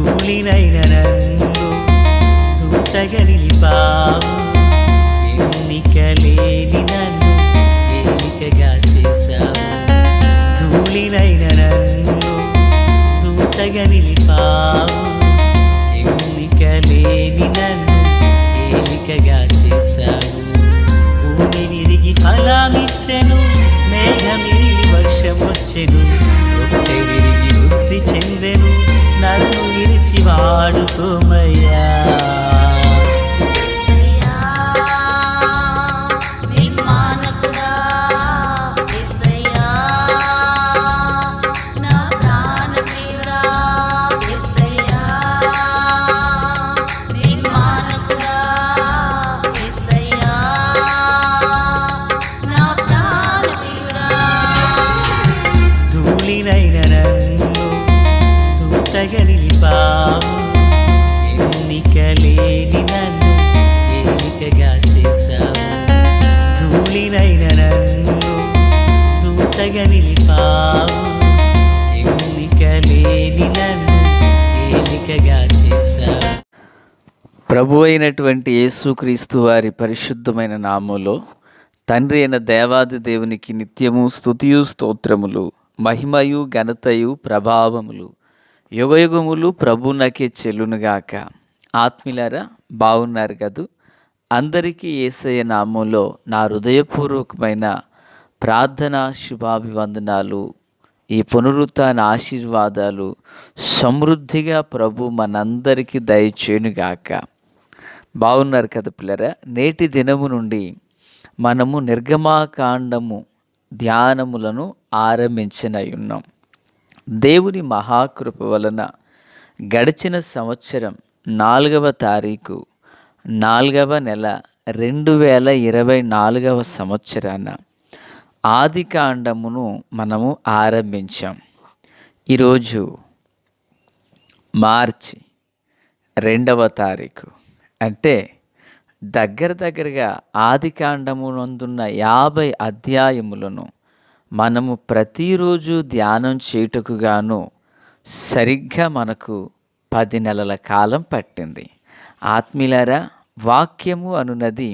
ధూళినైన నన్ను దూతగా నిలిపావు, ఎన్నిక లేని నన్ను ఏలికగా చేశావు. ధూళినైన నన్ను దూతగా నిలిపావు, ఎన్నిక లేని నన్ను ఏలికగా చేశావు. భూమి విరిగి ఫలమిచ్చెను, మేఘమిరిగి వర్షమొచ్చెను, రొట్టె విరిగి వృద్ధి చెందెను, నన్ను విరిచి వాడుకోమయ్యా. ధూళినైన నన్ను దూతగా నిలిపావు, ఎన్నిక లేని నన్ను ఏలికగా చేశావు. ధూళినైన నన్ను దూతగా నిలిపావు, ఎన్నిక లేని నన్ను ఏలికగా చేశావు. ప్రభు అయినటువంటి యేసుక్రీస్తు వారి పరిశుద్ధమైన నామములో తండ్రి అయిన దేవాది దేవునికి నిత్యము స్తుతియు స్తోత్రములు, మహిమయు ఘనతయు ప్రభావములు యుగయుగములు ప్రభువునకే చెల్లునుగాక. ఆత్మీయులారా, బాగున్నారు కదూ? అందరికీ యేసయ్య నామంలో నా హృదయపూర్వకమైన ప్రార్థన శుభాభివందనాలు, ఈ పునరుత్థాన ఆశీర్వాదాలు సమృద్ధిగా ప్రభు మనందరికీ దయచేయునుగాక. బాగున్నారు కదా పిల్లరా? నేటి దినము నుండి మనము నిర్గమాకాండము ధ్యానములను ఆరంభించనయున్నాం. దేవుని మహాకృప వలన గడిచిన సంవత్సరం 4వ తారీఖు 4వ నెల 2024వ సంవత్సరాన ఆదికాండమును మనము ఆరంభించాం. ఈరోజు మార్చి 2వ తారీఖు, అంటే దగ్గరగా ఆదికాండమునందున్న 50 అధ్యాయములను మనము ప్రతిరోజు ధ్యానం చేయుటకు గాను సరిగ్గా మనకు 10 నెలల కాలం పట్టింది. ఆత్మీయులారా, వాక్యము అనున్నది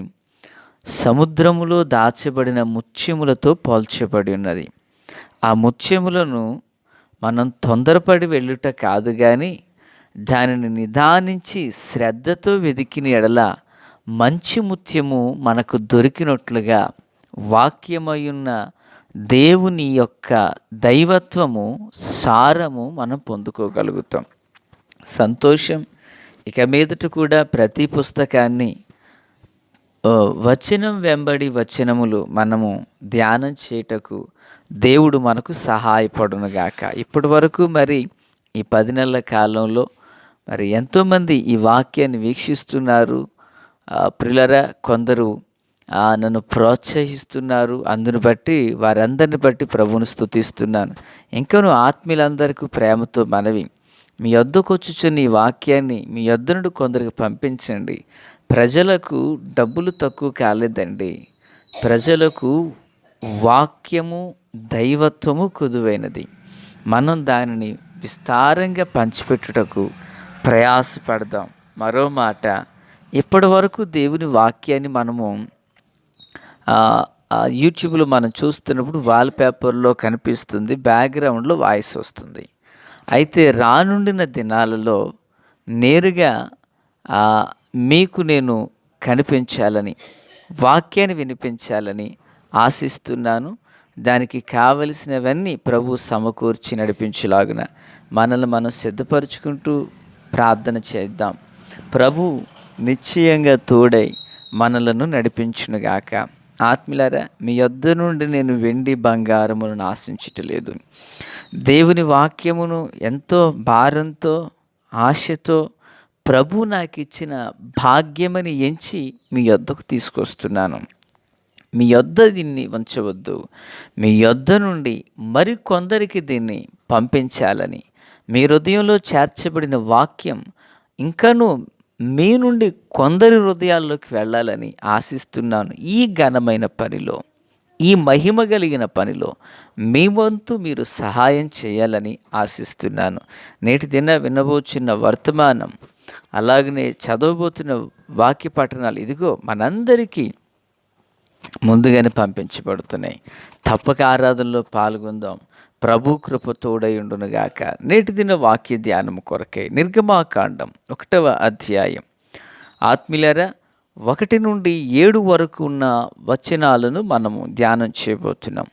సముద్రములో దాచబడిన ముత్యములతో పోల్చబడి ఉన్నది. ఆ ముత్యములను మనం తొందరపడి వెళ్ళుట కాదు, కానీ దానిని నిదానించి శ్రద్ధతో వెదికిన ఎడల మంచి ముత్యము మనకు దొరికినట్లుగా వాక్యమయున్న దేవుని యొక్క దైవత్వము సారము మనం పొందుకోగలుగుతాం. సంతోషం. ఇక మీదట కూడా ప్రతి పుస్తకాన్ని వచనం వెంబడి వచనములు మనము ధ్యానం చేయుటకు దేవుడు మనకు సహాయపడునుగాక. ఇప్పటి వరకు మరి ఈ 10 నెలల కాలంలో మరి ఎంతోమంది ఈ వాక్యాన్ని వీక్షిస్తున్నారు. ప్రియులారా, కొందరు నన్ను ప్రోత్సహిస్తున్నారు. అందుని బట్టి వారందరిని బట్టి ప్రభువును స్తుతిస్తున్నాను. ఇంకను ఆత్మీయులందరికీ ప్రేమతో మనవి, మీ యొద్దకు వచ్చుచున్న ఈ వాక్యాన్ని మీ యొద్ద నుండి కొందరికి పంపించండి. ప్రజలకు డబ్బులు తక్కువ కాలేదండి, ప్రజలకు వాక్యము దైవత్వము కుదువైనది. మనం దానిని విస్తారంగా పంచిపెట్టుటకు ప్రయాసపడదాం. మరో మాట, ఇప్పటి వరకు దేవుని వాక్యాన్ని మనము యూట్యూబ్లో మనం చూస్తున్నప్పుడు వాల్పేపర్లో కనిపిస్తుంది, బ్యాక్గ్రౌండ్లో వాయిస్ వస్తుంది. అయితే రానుండిన దినాలలో నేరుగా మీకు నేను కనిపించాలని, వాక్యాన్ని వినిపించాలని ఆశిస్తున్నాను. దానికి కావలసినవన్నీ ప్రభు సమకూర్చి నడిపించులాగున మనల్ని మనం సిద్ధపరచుకుంటూ ప్రార్థన చేద్దాం. ప్రభు నిశ్చయంగా తోడై మనలను నడిపించునుగాక. ఆత్మీయులారా, మీ యొద్ద నుండి నేను వెండి బంగారములను ఆశించటలేదు. దేవుని వాక్యమును ఎంతో భారంతో ఆశతో ప్రభు నాకు ఇచ్చిన భాగ్యమని ఎంచి మీ యొద్దకు తీసుకొస్తున్నాను. మీ యొద్ద దీన్ని ఉంచవద్దు, మీ యొద్ద నుండి మరికొందరికి దీన్ని పంపించాలని, మీ హృదయంలో చేర్చబడిన వాక్యం ఇంకనూ మీ నుండి కొందరి హృదయాల్లోకి వెళ్ళాలని ఆశిస్తున్నాను. ఈ ఘనమైన పనిలో ఈ మహిమ కలిగిన పనిలో మీ వంతు మీరు సహాయం చేయాలని ఆశిస్తున్నాను. నేటి దిన వినబోచున్న వర్తమానం, అలాగనే చదవబోతున్న వాక్య పఠనాలు ఇదిగో మనందరికీ ముందుగానే పంపించబడుతున్నాయి. తప్పక ఆరాధనలో పాల్గొందాం. ప్రభు కృప తోడై ఉండునుగాక. నేటి దిన వాక్య ధ్యానం కొరకై నిర్గమాకాండం 1వ అధ్యాయం. ఆత్మీయులారా, 1 నుండి 7 వరకు ఉన్న వచనాలను మనము ధ్యానం చేయబోతున్నాం.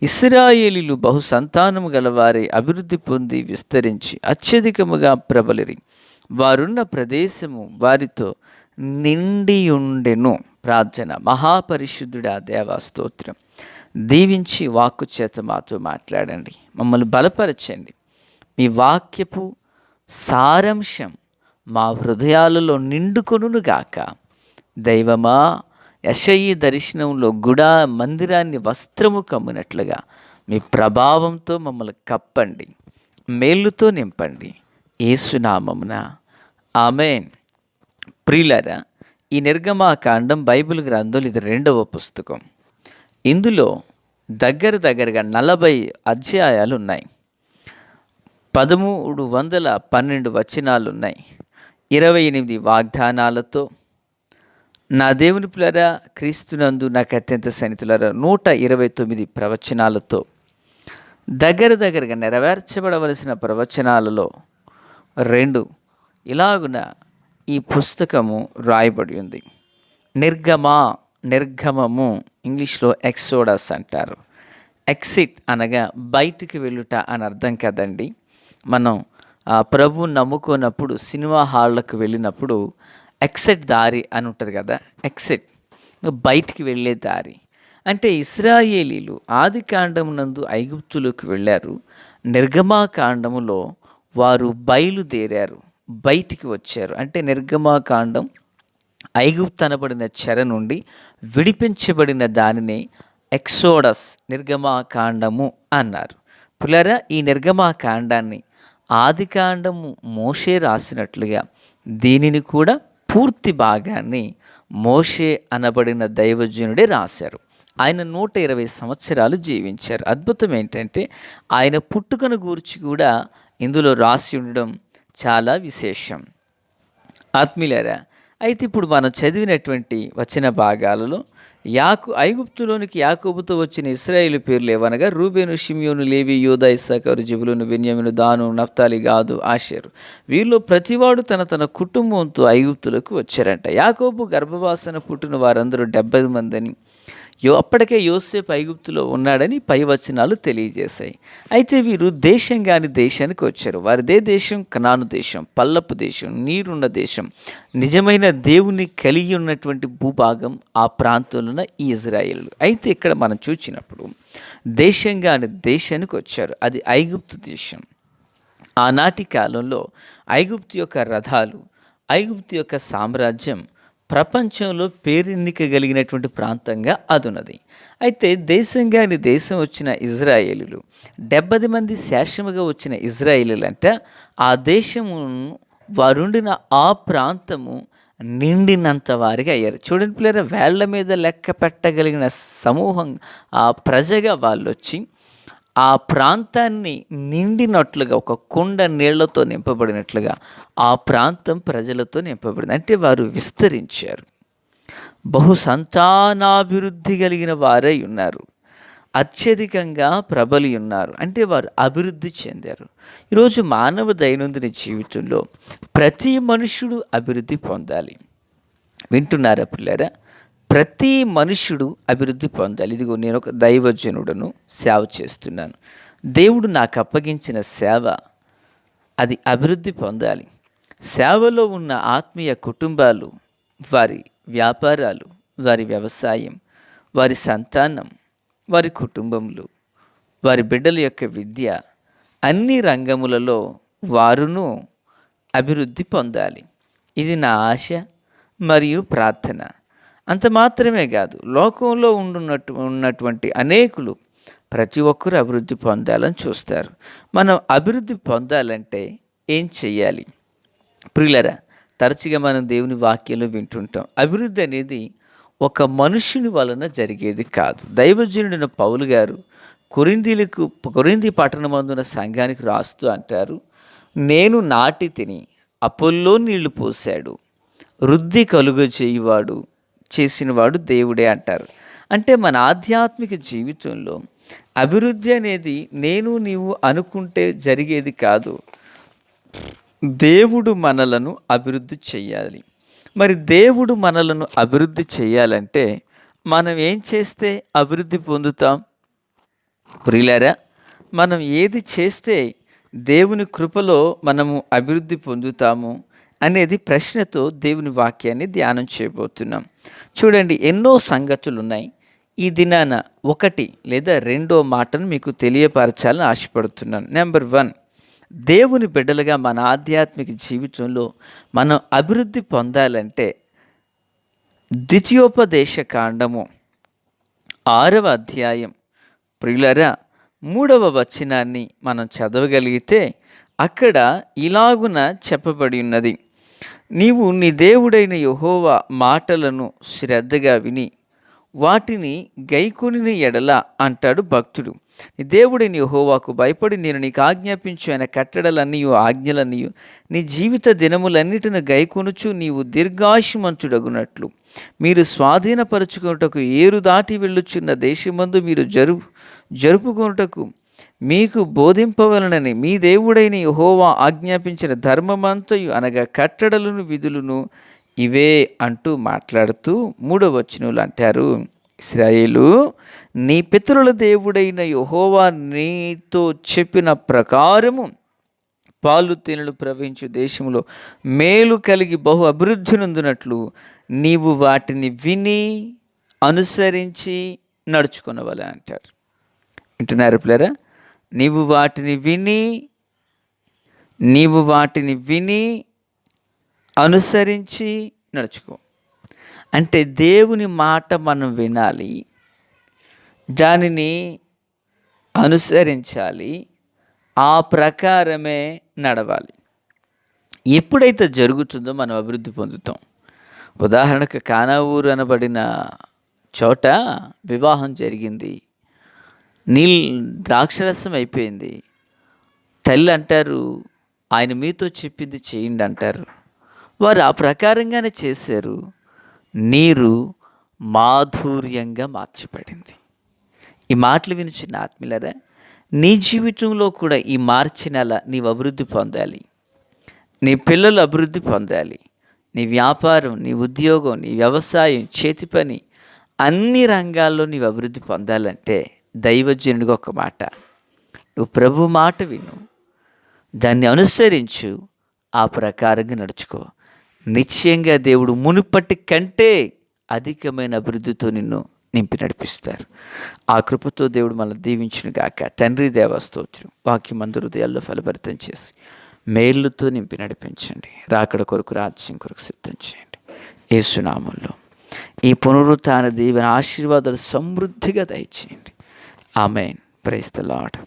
ఇశ్రాయేలీలు బహు సంతానము గలవారే, అభివృద్ధి పొంది విస్తరించి అత్యధికముగా ప్రబలిరి. వారున్న ప్రదేశము వారితో నిండియుండెను. ప్రార్థన. మహాపరిశుద్ధుడా దేవా, స్తోత్రం. దీవించి వాక్కు చేత మాతో మాట్లాడండి, మమ్మల్ని బలపరచండి. మీ వాక్యపు సారాంశం మా హృదయాలలో నిండుకొనుగాక. దైవమా, యెషయి దర్శనంలో గుడా మందిరాన్ని వస్త్రము కమ్మినట్లుగా మీ ప్రభావంతో మమ్మల్ని కప్పండి, మేలుతో నింపండి. యేసునామమున ఆమేన్. ప్రియులారా, ఈ నిర్గమాకాండం బైబిల్ గ్రంథంలో ఇది 2వ పుస్తకం. ఇందులో దగ్గరగా 40 అధ్యాయాలు ఉన్నాయి. 1312 వచనాలు ఉన్నాయి. 28 వాగ్దానాలతో, నా దేవుని పిల్లరా, క్రీస్తునందు నాకు అత్యంత సన్నిహితులారా 129 ప్రవచనాలతో, దగ్గరగా నెరవేర్చబడవలసిన ప్రవచనాలలో 2 ఇలాగున ఈ పుస్తకము రాయబడి ఉంది. నిర్గమము ఇంగ్లీష్లో ఎక్సోడస్ అంటారు. ఎక్సిట్ అనగా బయటికి వెళ్ళుట అని అర్థం కదండి. మనం ప్రభు నమ్ముకున్నప్పుడు సినిమా హాళ్ళకు వెళ్ళినప్పుడు ఎక్సిట్ దారి అని ఉంటుంది కదా. ఎక్సిట్ బయటికి వెళ్ళే దారి. అంటే ఇశ్రాయేలీలు ఆది కాండమునందు ఐగుప్తులోకి వెళ్ళారు. నిర్గమాకాండములో వారు బయలుదేరారు, బయటికి వచ్చారు. అంటే నిర్గమాకాండం ఐగుప్తు అనబడిన చెర నుండి విడిపించబడిన దానిని ఎక్సోడస్, నిర్గమాకాండము అన్నారు. పులరా, ఈ నిర్గమాకాండాన్ని ఆది కాండము మోషే రాసినట్లుగా దీనిని కూడా పూర్తి భాగాన్ని మోషే అనబడిన దైవజనుడే రాశారు. ఆయన 120 సంవత్సరాలు జీవించారు. అద్భుతం ఏంటంటే ఆయన పుట్టుకను గూర్చి కూడా ఇందులో రాసి ఉండడం చాలా విశేషం. ఆత్మీయులారా, అయితే ఇప్పుడు మనం చదివినటువంటి వచన భాగాలలో ఐగుప్తులోనికి యాకోబుతో వచ్చిన ఇశ్రాయేలు పేర్లు ఏవనగా రూబేను, షిమ్యోను, లేవి, యూదా, ఇస్సాకారు, జెబూలూను, బెన్యామీను, దాను, నఫ్తాలి, గాదు, ఆషేరు. వీరిలో ప్రతివాడు తన కుటుంబంతో ఐగుప్తులకు వచ్చారంట. యాకోబు గర్భవాసన పుట్టిన వారందరూ 70 మందిని. అప్పటికే యోసేపు ఐగుప్తులో ఉన్నాడని పై వచనాలు తెలియజేశాయి. అయితే వీరు దేశంగాని దేశానికి వచ్చారు. వారిదే దేశం కనాను దేశం, పల్లపు దేశం, నీరున్న దేశం, నిజమైన దేవుని కలిగి ఉన్నటువంటి భూభాగం ఆ ప్రాంతంలో ఈ ఇజ్రాయేలు. అయితే ఇక్కడ మనం చూసినప్పుడు దేశంగాని దేశానికి వచ్చారు. అది ఐగుప్తు దేశం. ఆనాటి కాలంలో ఐగుప్తు యొక్క రథాలు, ఐగుప్తు యొక్క సామ్రాజ్యం ప్రపంచంలో పేరెన్నికగలిగినటువంటి ప్రాంతంగా అదున్నది. అయితే దేశంగాని దేశం వచ్చిన ఇజ్రాయేలీలు 70 మంది శేషముగా వచ్చిన ఇజ్రాయేలీలు అంటే ఆ దేశము వారుండిన ఆ ప్రాంతము నిండినంత వారిగా అయ్యారు. చూడండి పిల్లరా, వేళ్ల మీద లెక్క పెట్టగలిగిన సమూహం, ఆ ప్రజగా వాళ్ళు వచ్చి ఆ ప్రాంతాన్ని నిండినట్లుగా, ఒక కుండ నీళ్లతో నింపబడినట్లుగా ఆ ప్రాంతం ప్రజలతో నింపబడింది. అంటే వారు విస్తరించారు, బహు సంతానాభివృద్ధి కలిగిన వారై ఉన్నారు, అత్యధికంగా ప్రబలి ఉన్నారు. అంటే వారు అభివృద్ధి చెందారు. ఈరోజు మానవ దైనందిన జీవితంలో ప్రతి మనుషుడు అభివృద్ధి పొందాలి. వింటున్నారా పిల్లరా? ప్రతి మనుష్యుడు అభివృద్ధి పొందాలి. ఇదిగో నేను ఒక దైవజనుడను, సేవ చేస్తున్నాను. దేవుడు నాకు అప్పగించిన సేవ అది అభివృద్ధి పొందాలి. సేవలో ఉన్న ఆత్మీయ కుటుంబాలు, వారి వ్యాపారాలు, వారి వ్యవసాయం, వారి సంతానం, వారి కుటుంబములు, వారి బిడ్డల యొక్క విద్య, అన్ని రంగములలో వారును అభివృద్ధి పొందాలి. ఇది నా ఆశ మరియు ప్రార్థన. అంత మాత్రమే కాదు, లోకంలో ఉన్నటువంటి అనేకులు ప్రతి ఒక్కరూ అభివృద్ధి పొందాలని చూస్తారు. మనం అభివృద్ధి పొందాలంటే ఏం చెయ్యాలి? ప్రియులరా, తరచుగా మనం దేవుని వాక్యంలో వింటుంటాం, అభివృద్ధి అనేది ఒక మనుషుని వలన జరిగేది కాదు. దైవజనుడైన పౌలు గారు కొరింథీ పట్టణమందున సంఘానికి రాస్తూ అంటారు, నేను నాటి తిని, అపొల్లో నీళ్లు పోశాడు, వృద్ధి కలుగజేయువాడు చేసినవాడు దేవుడే అంటారు. అంటే మన ఆధ్యాత్మిక జీవితంలో అభివృద్ధి అనేది నేను నీవు అనుకుంటే జరిగేది కాదు. దేవుడు మనలను అభివృద్ధి చెయ్యాలి. మరి దేవుడు మనలను అభివృద్ధి చెయ్యాలంటే మనం ఏం చేస్తే అభివృద్ధి పొందుతాం? ప్రియులారా, మనం ఏది చేస్తే దేవుని కృపలో మనము అభివృద్ధి పొందుతాము అనేది ప్రశ్నతో దేవుని వాక్యాన్ని ధ్యానం చేయబోతున్నాం. చూడండి, ఎన్నో సంగతులు ఉన్నాయి. ఈ దినాన ఒకటి లేదా రెండో మాటను మీకు తెలియపరచాలని ఆశపడుతున్నాను. నెంబర్ 1, దేవుని బిడ్డలుగా మన ఆధ్యాత్మిక జీవితంలో మనం అభివృద్ధి పొందాలంటే ద్వితీయోపదేశ కాండము 6వ అధ్యాయం ప్రియులరా 3వ వచనాన్ని మనం చదవగలిగితే అక్కడ ఇలాగున చెప్పబడి ఉన్నది, నీవు నీ దేవుడైన యెహోవా మాటలను శ్రద్ధగా విని వాటిని గైకొనిన ఎడల అంటాడు భక్తుడు. నీ దేవుడైన యెహోవాకు భయపడి నేను నీకు ఆజ్ఞాపించు ఆయన కట్టడలన్నీయు ఆజ్ఞలన్నీయు నీ జీవిత దినములన్నిటిని గైకొనుచు నీవు దీర్ఘాయుష్మంతుడగునట్లు మీరు స్వాధీనపరచుకొనుటకు ఏరు దాటి వెళ్ళుచున్న దేశమందు మీరు జరుపుకొనుటకు మీకు బోధింపవలనని మీ దేవుడైన యెహోవా ఆజ్ఞాపించిన ధర్మమంతయు అనగా కట్టడలను విధులను ఇవే అంటూ మాట్లాడుతూ 3వ వచనంలో అంటారు, ఇశ్రాయేలు, నీ పితరుల దేవుడైన యెహోవా నీతో చెప్పిన ప్రకారము పాలు తేనెలు ప్రవహించు దేశంలో మేలు కలిగి బహు అభివృద్ధి నొందినట్లు నీవు వాటిని విని అనుసరించి నడుచుకునవలె అంటారు. వింటున్నారు పిల్లరా? నీవు వాటిని విని అనుసరించి నడుచుకో. అంటే దేవుని మాట మనం వినాలి, దానిని అనుసరించాలి, ఆ ప్రకారమే నడవాలి. ఎప్పుడైతే జరుగుతుందో మనం అభివృద్ధి పొందుతాం. ఉదాహరణకు కానా ఊరు అనబడిన చోట వివాహం జరిగింది, ద్రాక్షరసం అయిపోయింది. తల్లి అంటారు, ఆయన మీతో చెప్పింది చేయండి అంటారు. వారు ఆ ప్రకారంగానే చేశారు. నీరు మాధుర్యంగా మార్చబడింది. ఈ మాటలు వినిచిన ఆత్మీయులారా, నీ జీవితంలో కూడా ఈ మార్చినలా నీవు అభివృద్ధి పొందాలి, నీ పిల్లలు అభివృద్ధి పొందాలి, నీ వ్యాపారం, నీ ఉద్యోగం, నీ వ్యవసాయం, చేతి పని, అన్ని రంగాల్లో నీవు అభివృద్ధి పొందాలంటే దైవజనుడిగా ఒక మాట, నువ్వు ప్రభు మాట విను, దాన్ని అనుసరించు, ఆ ప్రకారంగా నడుచుకో. నిశ్చయంగా దేవుడు మునుపటి కంటే అధికమైన అభివృద్ధితో నిన్ను నింపి నడిపిస్తారు. ఆ కృపతో దేవుడు మనల్ని దీవించును గాక. తండ్రి దేవ స్తోత్రం. వాక్యమందు హృదయాల్లో ఫలభరితం చేసి మేలుతో నింపి నడిపించండి. రాకడ కొరకు, రాజ్యం కొరకు సిద్ధం చేయండి. యేసు నామములో ఈ పునరుత్థాన దీవెన ఆశీర్వాదాలు సమృద్ధిగా దయచేయండి. ఆమేన్. Praise the lord.